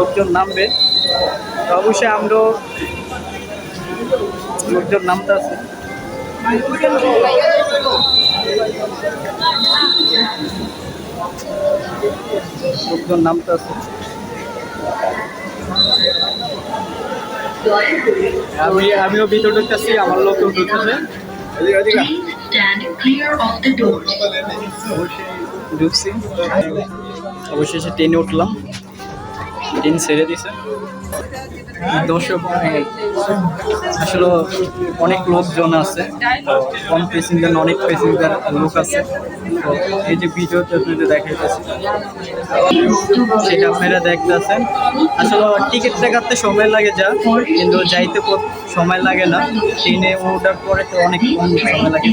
লোকজন নামবে, তো অবশ্যই আমরাও লোকজন নামতে আছে। লোকজন নামতে আছে। আমিও ভিতরে ঢুকতেছি, আমার লোকও ঢুকতেছে। ঢুকছি, অবশেষে ট্রেনে উঠলাম, ট্রেন ছেড়ে দিছে। দর্শক আসলে অনেক লোকজন আছে, কম প্যাসেঞ্জার অনেক প্যাসেঞ্জার লোক আছে। তো এই যে ভিডিওটা যদি দেখাইতেছি সেটা আপনারা দেখতেছেন। আসলে টিকিটটা কাটতে সময় লাগে যা, কিন্তু যাইতে সময় লাগে না। ট্রেনে ওঠার পরে তো অনেক কম সময় লাগে।